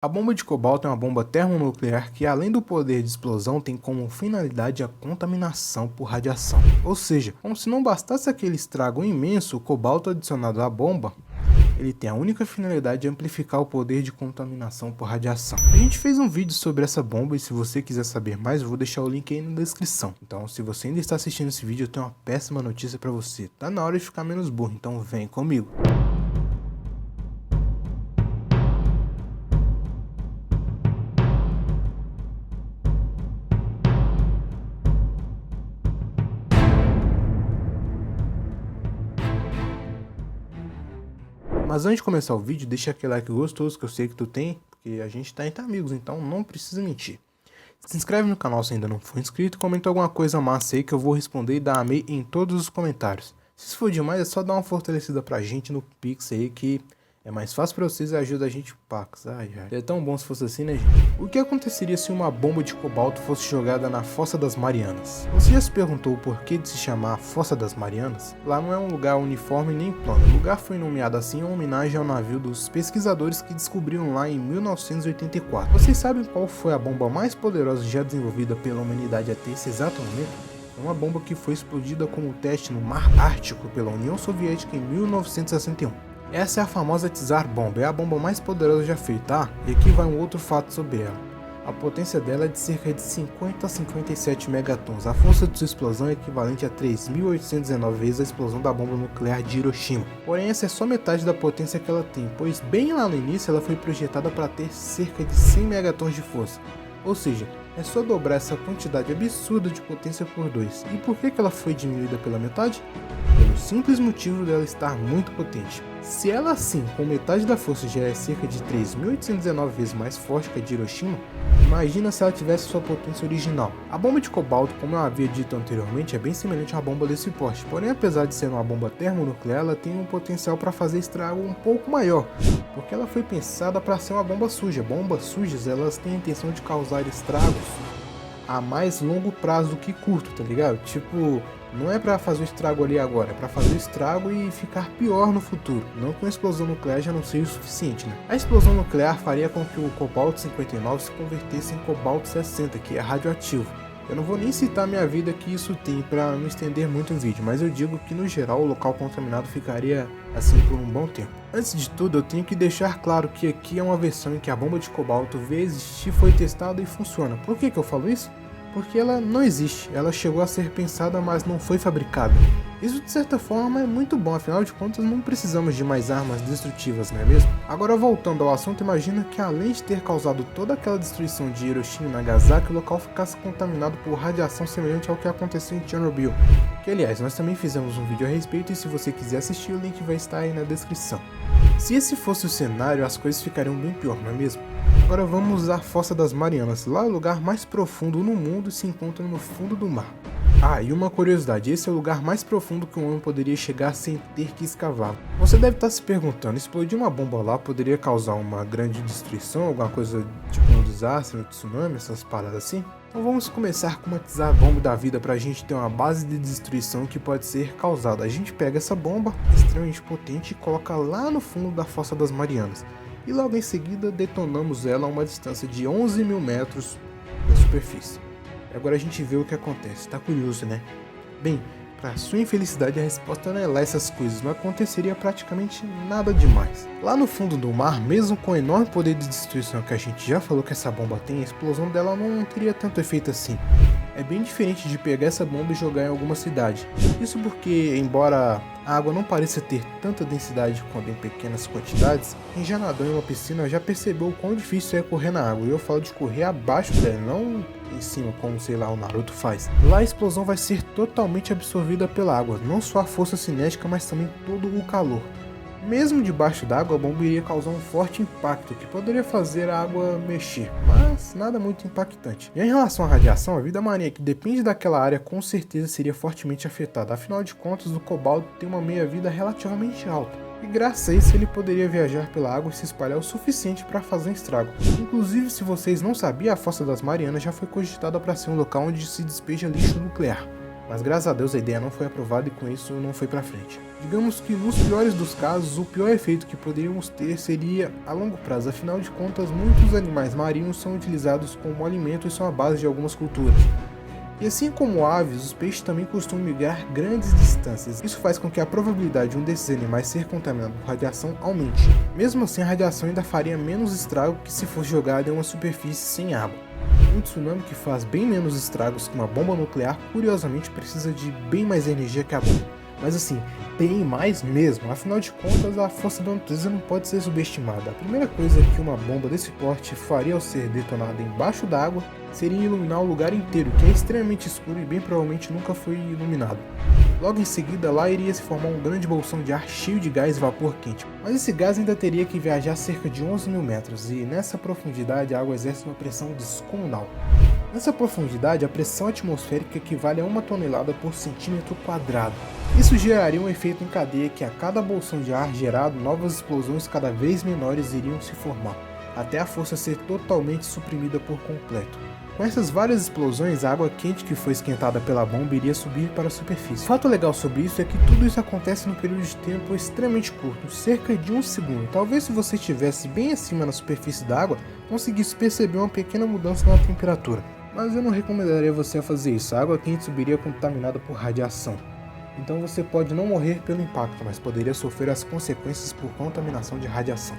A bomba de cobalto é uma bomba termonuclear que, além do poder de explosão, tem como finalidade a contaminação por radiação. Ou seja, como se não bastasse aquele estrago imenso, o cobalto adicionado à bomba, ele tem a única finalidade de amplificar o poder de contaminação por radiação. A gente fez um vídeo sobre essa bomba e se você quiser saber mais, eu vou deixar o link aí na descrição. Então, se você ainda está assistindo esse vídeo, eu tenho uma péssima notícia para você. Tá na hora de ficar menos burro, então vem comigo. Mas antes de começar o vídeo, deixa aquele like gostoso que eu sei que tu tem, porque a gente tá entre amigos, então não precisa mentir. Se inscreve no canal se ainda não for inscrito, comenta alguma coisa massa aí que eu vou responder e dar amei em todos os comentários. Se isso for demais, é só dar uma fortalecida pra gente no Pix aí que é mais fácil pra vocês e ajuda a gente Pax. Ai. É tão bom se fosse assim, né, gente? O que aconteceria se uma bomba de cobalto fosse jogada na Fossa das Marianas? Você já se perguntou o porquê de se chamar Fossa das Marianas? Lá não é um lugar uniforme nem plano. O lugar foi nomeado assim em homenagem ao navio dos pesquisadores que descobriram lá em 1984. Vocês sabem qual foi a bomba mais poderosa já desenvolvida pela humanidade até esse exato momento? É uma bomba que foi explodida como teste no Mar Ártico pela União Soviética em 1961. Essa é a famosa Tsar Bomba, é a bomba mais poderosa já feita. E aqui vai um outro fato sobre ela. A potência dela é de cerca de 50 a 57 megatons. A força de sua explosão é equivalente a 3.819 vezes a explosão da bomba nuclear de Hiroshima. Porém, essa é só metade da potência que ela tem, pois bem lá no início ela foi projetada para ter cerca de 100 megatons de força. Ou seja, é só dobrar essa quantidade absurda de potência por 2. E por que ela foi diminuída pela metade? Pelo simples motivo dela estar muito potente. Se ela assim, com metade da força já é cerca de 3.819 vezes mais forte que a de Hiroshima, imagina se ela tivesse sua potência original. A bomba de cobalto, como eu havia dito anteriormente, é bem semelhante a uma bomba desse porte, porém apesar de ser uma bomba termonuclear, ela tem um potencial para fazer estrago um pouco maior, porque ela foi pensada para ser uma bomba suja. Bombas sujas, elas têm a intenção de causar estragos a mais longo prazo do que curto, tá ligado? Tipo, não é pra fazer o estrago ali agora, é pra fazer o estrago e ficar pior no futuro. Não que uma explosão nuclear já não seja o suficiente, né? A explosão nuclear faria com que o cobalto 59 se convertesse em cobalto 60, que é radioativo. Eu não vou nem citar minha vida que isso tem pra não estender muito o vídeo, mas eu digo que no geral o local contaminado ficaria assim por um bom tempo. Antes de tudo, eu tenho que deixar claro que aqui é uma versão em que a bomba de cobalto veio existir, foi testada e funciona. Por que eu falo isso? Porque ela não existe, ela chegou a ser pensada, mas não foi fabricada. Isso de certa forma é muito bom, afinal de contas não precisamos de mais armas destrutivas, não é mesmo? Agora voltando ao assunto, imagina que além de ter causado toda aquela destruição de Hiroshima e Nagasaki, o local ficasse contaminado por radiação semelhante ao que aconteceu em Chernobyl. Que aliás, nós também fizemos um vídeo a respeito e se você quiser assistir o link vai estar aí na descrição. Se esse fosse o cenário, as coisas ficariam bem pior, não é mesmo? Agora vamos à Fossa das Marianas. Lá é o lugar mais profundo no mundo e se encontra no fundo do mar. Ah, e uma curiosidade, esse é o lugar mais profundo que um homem poderia chegar sem ter que escavar. Você deve estar se perguntando, explodir uma bomba lá poderia causar uma grande destruição, alguma coisa tipo um desastre, um tsunami, essas paradas assim? Então vamos começar com uma Tsar Bomba da vida pra gente ter uma base de destruição que pode ser causada. A gente pega essa bomba extremamente potente e coloca lá no fundo da Fossa das Marianas. E logo em seguida detonamos ela a uma distância de 11 mil metros da superfície. E agora a gente vê o que acontece, tá curioso, né? Bem, para sua infelicidade a resposta não é lá essas coisas, não aconteceria praticamente nada demais. Lá no fundo do mar, mesmo com o enorme poder de destruição que a gente já falou que essa bomba tem, a explosão dela não teria tanto efeito assim. É bem diferente de pegar essa bomba e jogar em alguma cidade. Isso porque, embora a água não pareça ter tanta densidade quanto em pequenas quantidades, quem já nadou em uma piscina já percebeu o quão difícil é correr na água. E eu falo de correr abaixo dela, não em cima, como sei lá o Naruto faz. Lá a explosão vai ser totalmente absorvida pela água, não só a força cinética, mas também todo o calor. Mesmo debaixo d'água, a bomba iria causar um forte impacto que poderia fazer a água mexer, mas nada muito impactante. E em relação à radiação, a vida marinha que depende daquela área com certeza seria fortemente afetada, afinal de contas o cobalto tem uma meia-vida relativamente alta. E graças a isso ele poderia viajar pela água e se espalhar o suficiente para fazer um estrago. Inclusive, se vocês não sabiam, a Fossa das Marianas já foi cogitada para ser um local onde se despeja lixo nuclear. mas graças a Deus a ideia não foi aprovada e com isso não foi pra frente. Digamos que nos piores dos casos, o pior efeito que poderíamos ter seria a longo prazo, afinal de contas muitos animais marinhos são utilizados como alimento e são a base de algumas culturas. E assim como aves, os peixes também costumam migrar grandes distâncias. Isso faz com que a probabilidade de um desses animais ser contaminado por radiação aumente. Mesmo assim, a radiação ainda faria menos estrago que se fosse jogada em uma superfície sem água. Um tsunami que faz bem menos estragos que uma bomba nuclear, curiosamente precisa de bem mais energia que a bomba. Mas assim, bem mais mesmo, afinal de contas a força da natureza não pode ser subestimada. A primeira coisa que uma bomba desse porte faria ao ser detonada embaixo d'água seria iluminar o lugar inteiro, que é extremamente escuro e bem provavelmente nunca foi iluminado. Logo em seguida, lá iria se formar um grande bolsão de ar cheio de gás e vapor quente. Mas esse gás ainda teria que viajar cerca de 11 mil metros, e nessa profundidade a água exerce uma pressão descomunal. Nessa profundidade, a pressão atmosférica equivale a 1 tonelada por centímetro quadrado. Isso geraria um efeito em cadeia que a cada bolsão de ar gerado, novas explosões cada vez menores iriam se formar, até a força ser totalmente suprimida por completo. Com essas várias explosões, a água quente que foi esquentada pela bomba iria subir para a superfície. O fato legal sobre isso é que tudo isso acontece num período de tempo extremamente curto, cerca de 1 segundo. Talvez se você estivesse bem acima na superfície da água, conseguisse perceber uma pequena mudança na temperatura. Mas eu não recomendaria você a fazer isso, a água quente subiria contaminada por radiação. Então você pode não morrer pelo impacto, mas poderia sofrer as consequências por contaminação de radiação.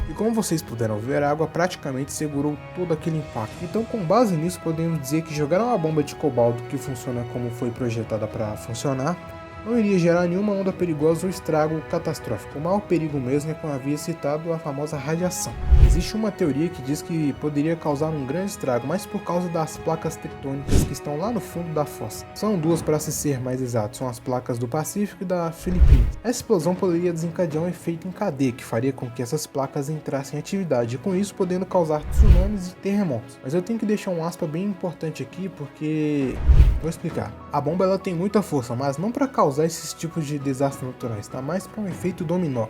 E como vocês puderam ver, a água praticamente segurou todo aquele impacto. Então com base nisso podemos dizer que jogar uma bomba de cobalto que funciona como foi projetada para funcionar, não iria gerar nenhuma onda perigosa ou estrago catastrófico. O maior perigo mesmo é, como havia citado, a famosa radiação. Existe uma teoria que diz que poderia causar um grande estrago, mas por causa das placas tectônicas que estão lá no fundo da fossa. São duas para se ser mais exato, são as placas do Pacífico e da Filipinas. Essa explosão poderia desencadear um efeito em cadeia, que faria com que essas placas entrassem em atividade, e com isso podendo causar tsunamis e terremotos. Mas eu tenho que deixar um aspa bem importante aqui, porque... vou explicar. A bomba ela tem muita força, mas não para causar esses tipos de desastres naturais, tá? Mais para um efeito dominó,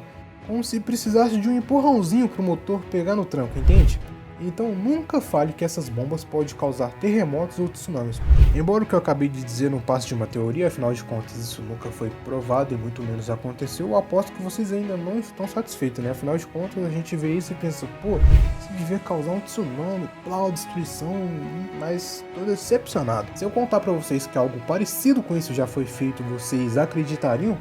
como se precisasse de um empurrãozinho para o motor pegar no tranco, entende? Então nunca fale que essas bombas podem causar terremotos ou tsunamis. Embora o que eu acabei de dizer não passe de uma teoria, afinal de contas isso nunca foi provado e muito menos aconteceu, eu aposto que vocês ainda não estão satisfeitos, né? Afinal de contas a gente vê isso e pensa, pô, isso devia causar um tsunami, destruição, mas tô decepcionado. Se eu contar pra vocês que algo parecido com isso já foi feito, vocês acreditariam?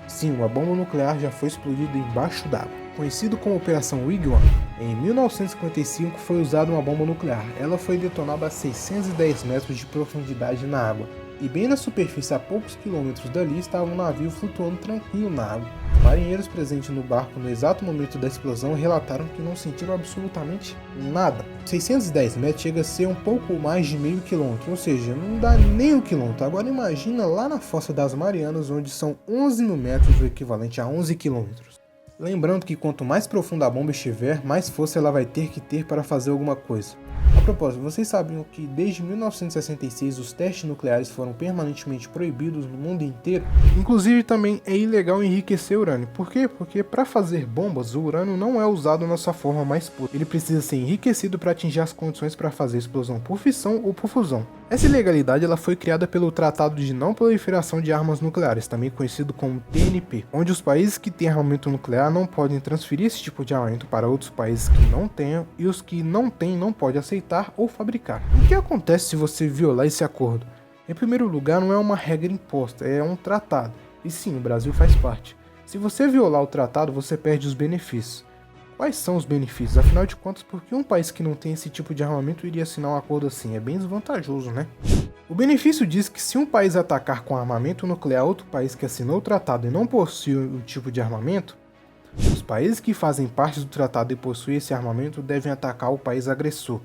Sim, uma bomba nuclear já foi explodida embaixo d'água. Conhecido como Operação Wigwam, em 1955 foi usada uma bomba nuclear. Ela foi detonada a 610 metros de profundidade na água, e bem na superfície a poucos quilômetros dali estava um navio flutuando tranquilo na água. Marinheiros presentes no barco no exato momento da explosão relataram que não sentiram absolutamente nada. 610 metros chega a ser um pouco mais de meio quilômetro, ou seja, não dá nem um quilômetro. Agora imagina lá na Fossa das Marianas, onde são 11 mil metros, o equivalente a 11 quilômetros. Lembrando que quanto mais profunda a bomba estiver, mais força ela vai ter que ter para fazer alguma coisa. A propósito, vocês sabiam que desde 1966 os testes nucleares foram permanentemente proibidos no mundo inteiro? Inclusive também é ilegal enriquecer urânio. Por quê? Porque para fazer bombas, o urânio não é usado na sua forma mais pura. Ele precisa ser enriquecido para atingir as condições para fazer explosão por fissão ou por fusão. Essa ilegalidade ela foi criada pelo Tratado de Não Proliferação de Armas Nucleares, também conhecido como TNP, onde os países que têm armamento nuclear não podem transferir esse tipo de armamento para outros países que não tenham, e os que não têm não podem aceitar ou fabricar. O que acontece se você violar esse acordo? Em primeiro lugar, não é uma regra imposta, é um tratado, e sim, o Brasil faz parte. Se você violar o tratado, você perde os benefícios. Quais são os benefícios? Afinal de contas, por que um país que não tem esse tipo de armamento iria assinar um acordo assim? É bem desvantajoso, né? O benefício diz que se um país atacar com armamento nuclear outro país que assinou o tratado e não possui o tipo de armamento, os países que fazem parte do tratado e possuem esse armamento devem atacar o país agressor.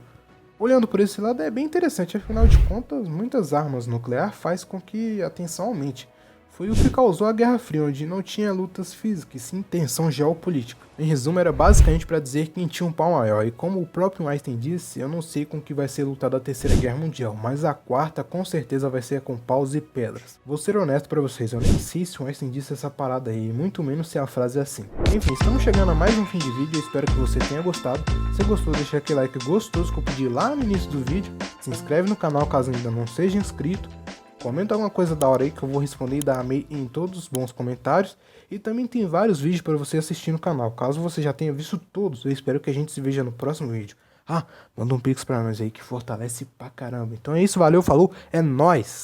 Olhando por esse lado é bem interessante, afinal de contas, muitas armas nucleares fazem com que a tensão aumente. Foi o que causou a Guerra Fria, onde não tinha lutas físicas, sim tensão geopolítica. Em resumo, era basicamente para dizer quem tinha um pau maior, e como o próprio Einstein disse, eu não sei com que vai ser lutada a Terceira Guerra Mundial, mas a quarta com certeza vai ser com paus e pedras. Vou ser honesto para vocês, eu nem sei se o Einstein disse essa parada aí, muito menos se a frase é assim. Enfim, estamos chegando a mais um fim de vídeo, eu espero que você tenha gostado. Se gostou, deixa aquele like gostoso que eu pedi lá no início do vídeo, se inscreve no canal caso ainda não seja inscrito, Comenta alguma coisa da hora aí que eu vou responder e dar amei em todos os bons comentários. E também tem vários vídeos para você assistir no canal. Caso você já tenha visto todos, eu espero que a gente se veja no próximo vídeo. Ah, manda um pix pra nós aí que fortalece pra caramba. Então é isso, valeu, falou, é nóis!